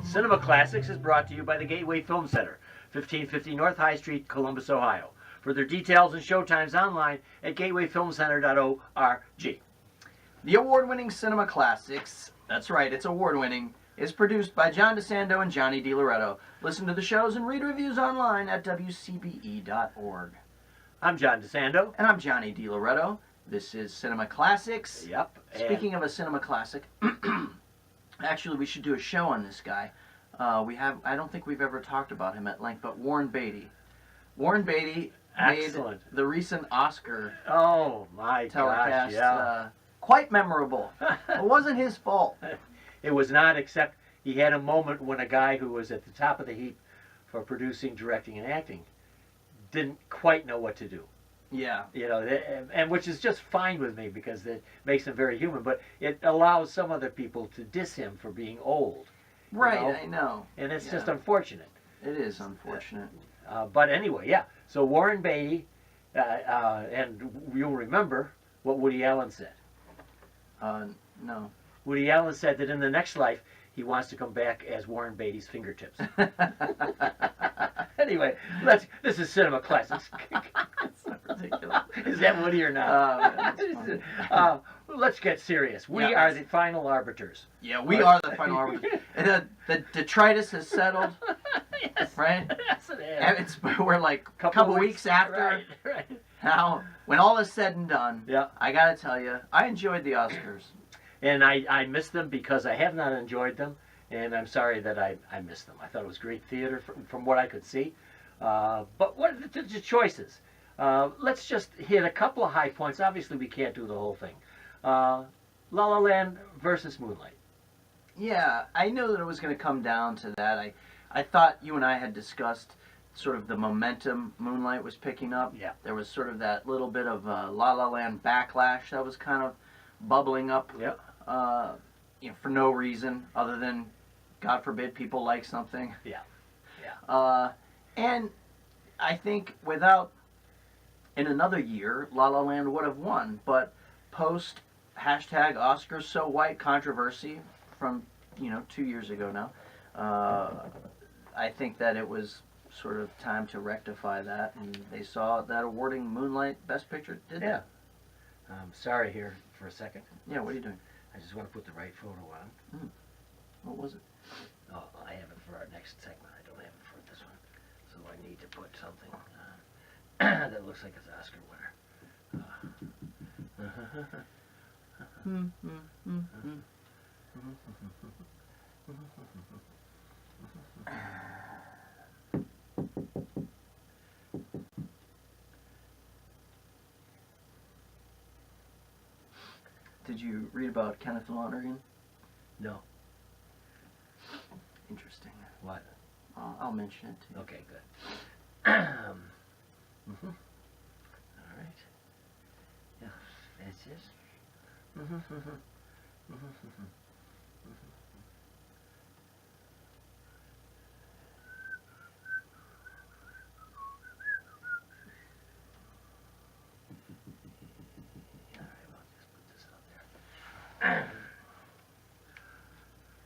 Cinema Classics is brought to you by the Gateway Film Center, 1550 North High Street, Columbus, Ohio. Further details and showtimes online at gatewayfilmcenter.org. The award-winning Cinema Classics, that's right, it's award-winning, is produced by John DeSando and Johnny DiLoretto. Listen to the shows and read reviews online at WCBE.org. I'm John DeSando. And I'm Johnny DiLoretto. This is Cinema Classics. Yep. Speaking of a cinema classic, actually we should do a show on this guy. I don't think we've ever talked about him at length, but Warren Beatty. Warren Beatty made the recent Oscar telecast quite memorable. It wasn't his fault. It was not, except he had a moment when a guy who was at the top of the heap for producing, directing, and acting didn't quite know what to do. Yeah. You know, and which is just fine with me because it makes him very human, but it allows some other people to diss him for being old. Right, you know? I know. And it's just unfortunate. It is unfortunate. But anyway, yeah. So Warren Beatty, and you'll remember what Woody Allen said. No. Woody Allen said that in the next life, he wants to come back as Warren Beatty's fingertips. Anyway, this is Cinema Classics. That's so ridiculous. Is that Woody or not? Let's get serious. We are the final arbiters. Yeah, we are the final arbiters. And the detritus has settled. Yes. Right? Yes, it is. We're like a couple weeks after. Right. Now, when all is said and done, yeah. I gotta tell you, I enjoyed the Oscars. And I missed them because I have not enjoyed them, and I'm sorry that I missed them. I thought it was great theater from what I could see. But what are the choices? Let's just hit a couple of high points. Obviously, we can't do the whole thing. La La Land versus Moonlight. Yeah, I know that it was going to come down to that. I thought you and I had discussed sort of the momentum Moonlight was picking up. Yeah. There was sort of that little bit of La La Land backlash that was kind of bubbling up. Yeah. For no reason other than, God forbid, people like something. Yeah. Yeah. And I think in another year, La La Land would have won, but post #Oscars So White controversy from 2 years ago now, I think that it was sort of time to rectify that, and they saw that awarding Moonlight Best Picture did that. Sorry here for a second. Yeah, what are you doing? I just want to put the right photo on. What was it? Oh, I have it for our next segment. I don't have it for this one. So I need to put something that looks like it's Oscar winner. Did you read about Kenneth Lonergan? No. Interesting. What? I'll mention it to you. Okay, good. All right. Yeah, that's it.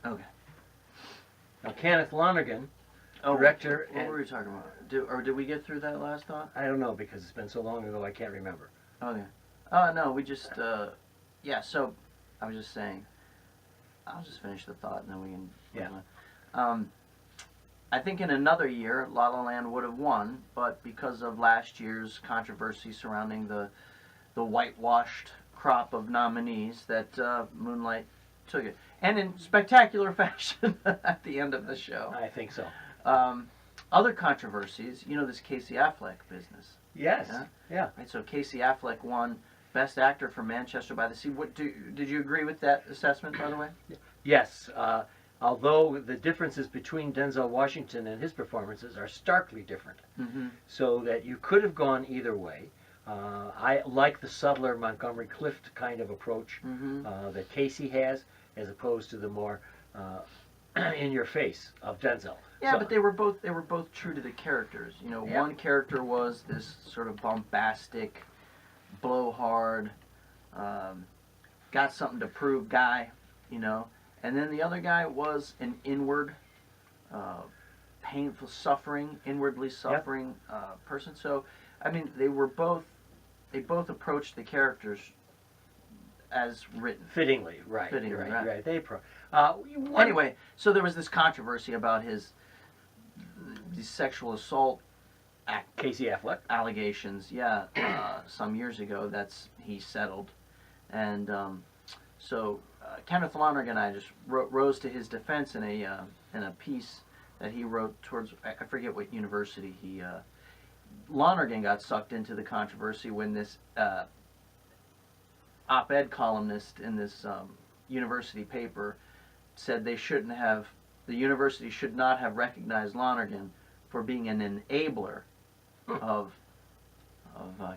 Okay. Now, Kenneth Lonergan, director. What were we talking about? Did we get through that last thought? I don't know because it's been so long ago I can't remember. Okay. No, we just, so I was just saying, I'll just finish the thought and then we can move on. I think in another year, La La Land would have won, but because of last year's controversy surrounding the whitewashed crop of nominees, that Moonlight took it. And in spectacular fashion at the end of the show. I think so. Other controversies, this Casey Affleck business. Yes. Yeah. Right, so Casey Affleck won Best Actor for Manchester by the Sea. Did you agree with that assessment, by the way? Yes. Although the differences between Denzel Washington and his performances are starkly different. Mm-hmm. So that you could have gone either way. I like the subtler Montgomery Clift kind of approach that Casey has, as opposed to the more in your face of Denzel. Yeah, but they were both true to the characters. One character was this sort of bombastic, blowhard, got something to prove guy, and then the other guy was an inward painful, suffering, inwardly suffering person. So, I mean, they both approached the characters as written. Fittingly, right. Fittingly, right. Anyway, so there was this controversy about the sexual assault Casey Affleck allegations. Some years ago, he settled, and so Kenneth Lonergan, I just rose to his defense in a piece that he wrote towards, I forget what university Lonergan got sucked into the controversy when this op-ed columnist in this university paper said the university should not have recognized Lonergan for being an enabler of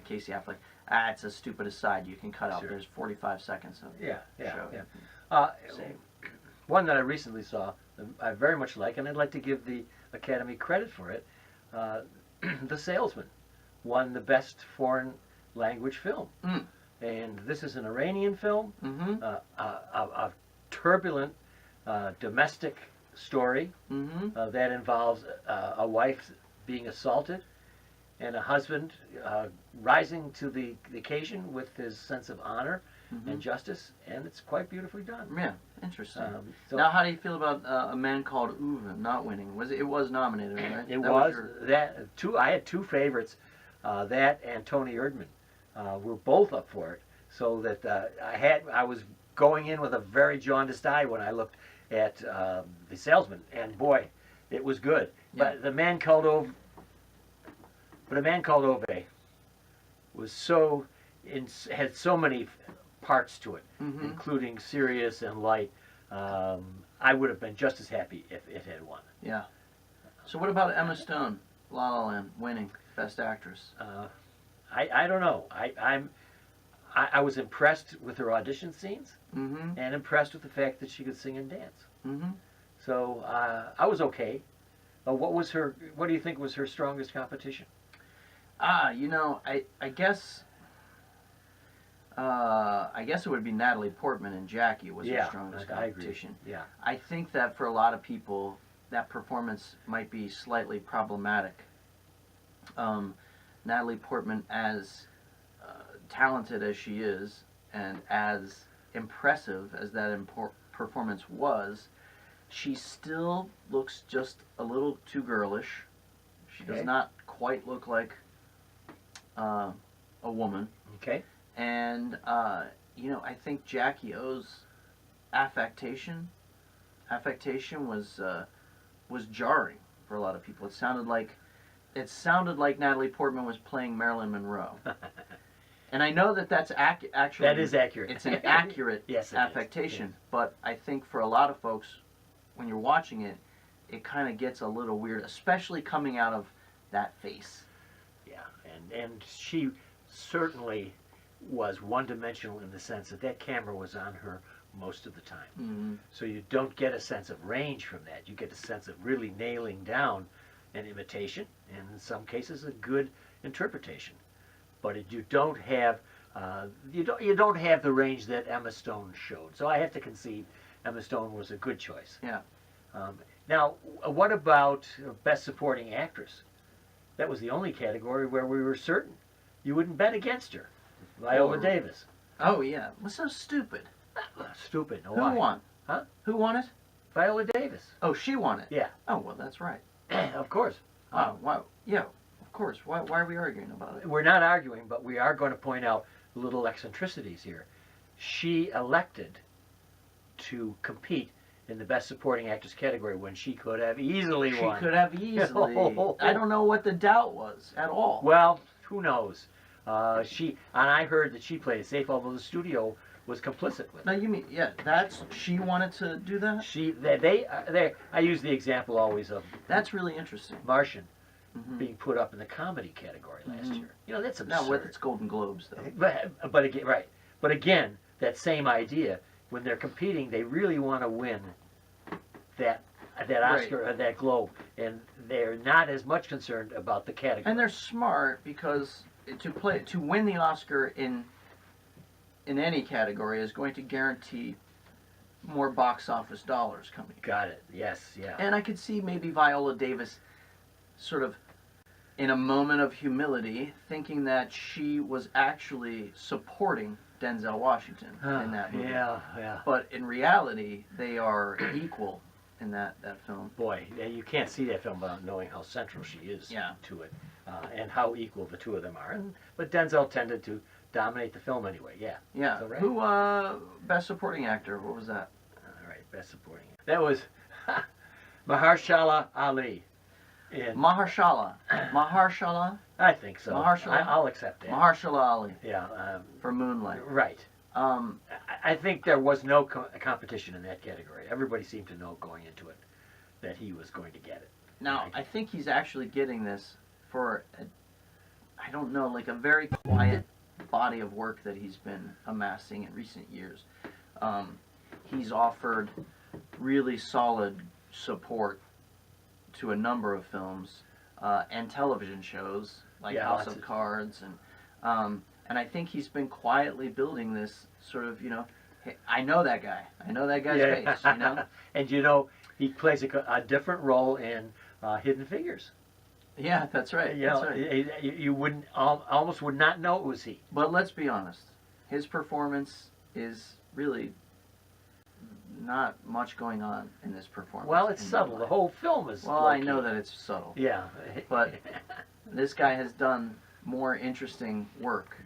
Casey Affleck. It's a stupid aside. You can cut out. Sure. There's 45 seconds of show. One that I recently saw, I very much like, and I'd like to give the Academy credit for it. The Salesman won the best foreign language film. And this is an Iranian film, a turbulent domestic story that involves a wife being assaulted and a husband rising to the occasion with his sense of honor and justice, and it's quite beautifully done. Yeah, interesting. Now, how do you feel about A Man Called Ove not winning? It was nominated, right? I had two favorites, that and Tony Erdmann. Were both up for it, so that I was going in with a very jaundiced eye when I looked at The Salesman, and boy, it was good. Yeah. But A Man Called Ove was had so many parts to it, including serious and light. I would have been just as happy if it had won. Yeah. So what about Emma Stone, La La Land, winning Best Actress? I don't know. I was impressed with her audition scenes and impressed with the fact that she could sing and dance. So I was okay. What do you think was her strongest competition? I guess it would be Natalie Portman and Jackie was her strongest competition. I agree. Yeah. I think that for a lot of people, that performance might be slightly problematic. Natalie Portman, as talented as she is, and as impressive as that performance was, she still looks just a little too girlish. She does not quite look like a woman. Okay. And I think Jackie O's affectation was jarring for a lot of people. It sounded like Natalie Portman was playing Marilyn Monroe. And I know that's actually... That is accurate. It's an accurate affectation. Yes. But I think for a lot of folks, when you're watching it, it kind of gets a little weird, especially coming out of that face. Yeah, and she certainly was one-dimensional in the sense that camera was on her most of the time. So you don't get a sense of range from that. You get a sense of really nailing down an imitation, and in some cases a good interpretation. But you don't have you don't have the range that Emma Stone showed. So I have to concede Emma Stone was a good choice. Yeah. Now, what about Best Supporting Actress? That was the only category where we were certain you wouldn't bet against her. Viola Davis. Oh yeah, what's so stupid? Stupid. No, Who won? Huh? Who won it? Viola Davis. Oh, she won it. Yeah. Oh well, that's right. Of course. Wow. Yeah. Of course. Why are we arguing about it? We're not arguing, but we are going to point out little eccentricities here. She elected to compete in the Best Supporting Actress category when she could have easily won. She could have easily. I don't know what the doubt was at all. Well, who knows? I heard that she played it safe, although the studio was complicit with it. Now you mean she wanted to do that? I use the example always of that's really interesting. Martian being put up in the comedy category last year. That's absurd. Now with its Golden Globes though. But again, right. But again, that same idea. When they're competing, they really want to win that Oscar or that Globe, and they're not as much concerned about the category. And they're smart because to win the Oscar in any category is going to guarantee more box office dollars coming. Got it. Yes. Yeah. And I could see maybe Viola Davis sort of in a moment of humility thinking that she was actually supporting Denzel Washington in that movie. Yeah. Yeah. But in reality, they are equal in that film. Boy, yeah, you can't see that film without knowing how central she is to it, and how equal the two of them are. But Denzel tended to dominate the film anyway. Yeah. Yeah. So, right? Who, best supporting actor? What was that? All right, best supporting. That was Mahershala Ali. Mahershala. Mahershala? I think so. Mahershala? I'll accept that. Mahershala Ali. Yeah. For Moonlight. Right. I think there was no competition in that category. Everybody seemed to know going into it that he was going to get it. Now, I think he's actually getting this for, I don't know, like a very quiet body of work that he's been amassing in recent years. He's offered really solid support to a number of films and television shows like House of Cards, and I think he's been quietly building this sort of, hey, I know that guy. I know that guy's face, And he plays a different role in Hidden Figures. Yeah, that's right. You wouldn't almost would not know it was he. But let's be honest, his performance is really not much going on in this performance. Well, it's subtle. The whole film is. Well, I know that it's subtle. Yeah. But this guy has done more interesting work,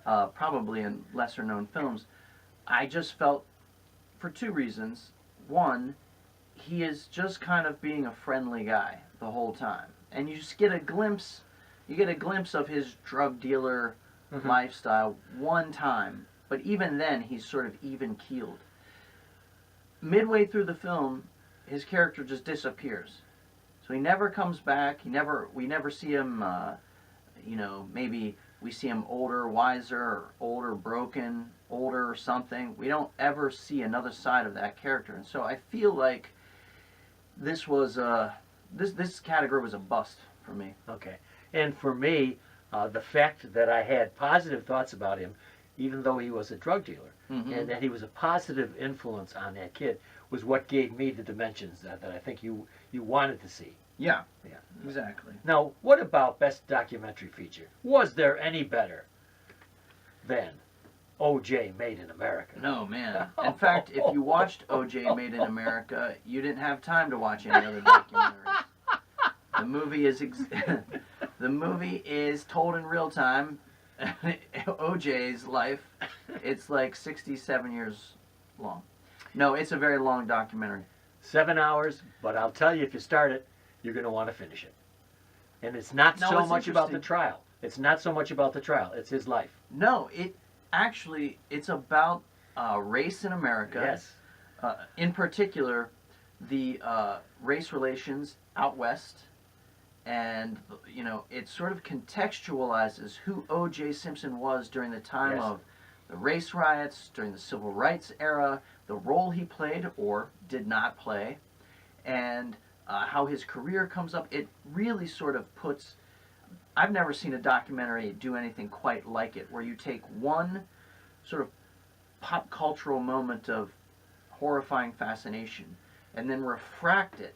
probably in lesser-known films. I just felt, for two reasons. One, he is just kind of being a friendly guy the whole time, and you just get a glimpse. You get a glimpse of his drug dealer lifestyle one time, but even then, he's sort of even-keeled. Midway through the film, his character just disappears. So he never comes back. We never see him, maybe we see him older, wiser, or older, broken, older or something. We don't ever see another side of that character. And so I feel like this was, this category was a bust for me. Okay. And for me, the fact that I had positive thoughts about him, even though he was a drug dealer, and that he was a positive influence on that kid, was what gave me the dimensions that I think you wanted to see. Yeah, exactly. Now, what about Best Documentary Feature? Was there any better than O.J. Made in America? No, man. In fact, if you watched O.J. Made in America, you didn't have time to watch any other documentaries. The movie is told in real time. O.J.'s life, it's like 67 years long. No, it's a very long documentary. 7 hours, but I'll tell you, if you start it, you're going to want to finish it. And it's not so much about the trial. It's not so much about the trial. It's his life. No, it's about race in America. Yes. In particular, the race relations out west. And, it sort of contextualizes who O.J. Simpson was during the time of the race riots, during the civil rights era, the role he played or did not play, and how his career comes up. It really sort of puts... I've never seen a documentary do anything quite like it, where you take one sort of pop cultural moment of horrifying fascination and then refract it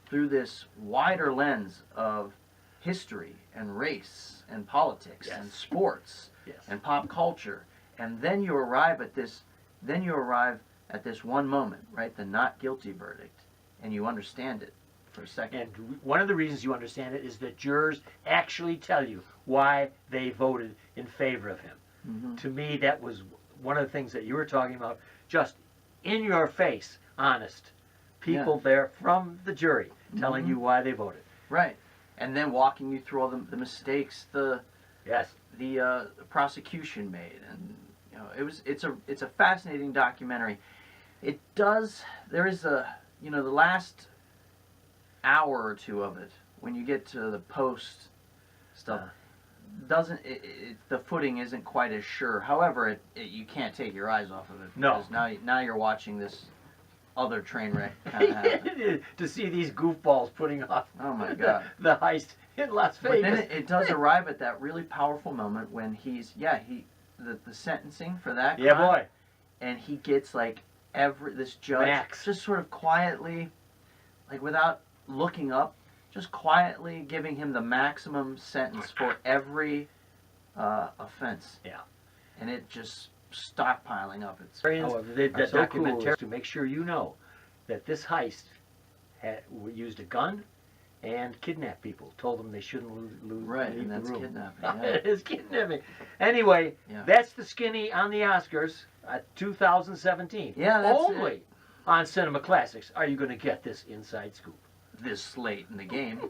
through this wider lens of history and race and politics and sports and pop culture, and then you arrive at this one moment, right, the not guilty verdict, and you understand it for a second. And one of the reasons you understand it is that jurors actually tell you why they voted in favor of him. To me, that was one of the things that you were talking about, just in your face, honest people there from the jury telling you why they voted. Right. And then walking you through all the mistakes the prosecution made, and it's a fascinating documentary. There is the last hour or two of it, when you get to the post stuff, the footing isn't quite as sure. However, you can't take your eyes off of it, because now you're watching this other train wreck kind of happen. To see these goofballs putting off the heist in Las Vegas. But then it does arrive at that really powerful moment when the sentencing for that crime, boy. and he gets like this judge Max. just sort of quietly, like without looking up, just quietly giving him the maximum sentence for every offense. Yeah. And it just stockpiling up. It's However, the are so cool. documentary to make sure you know that this heist used a gun and kidnapped people. Told them they shouldn't right, leave and that's the room. kidnapping. Yeah. It is kidnapping. Anyway, Yeah. that's the skinny on the Oscars 2017. Yeah, that's Only it. on Cinema Classics are you going to get this inside scoop. This late in the game.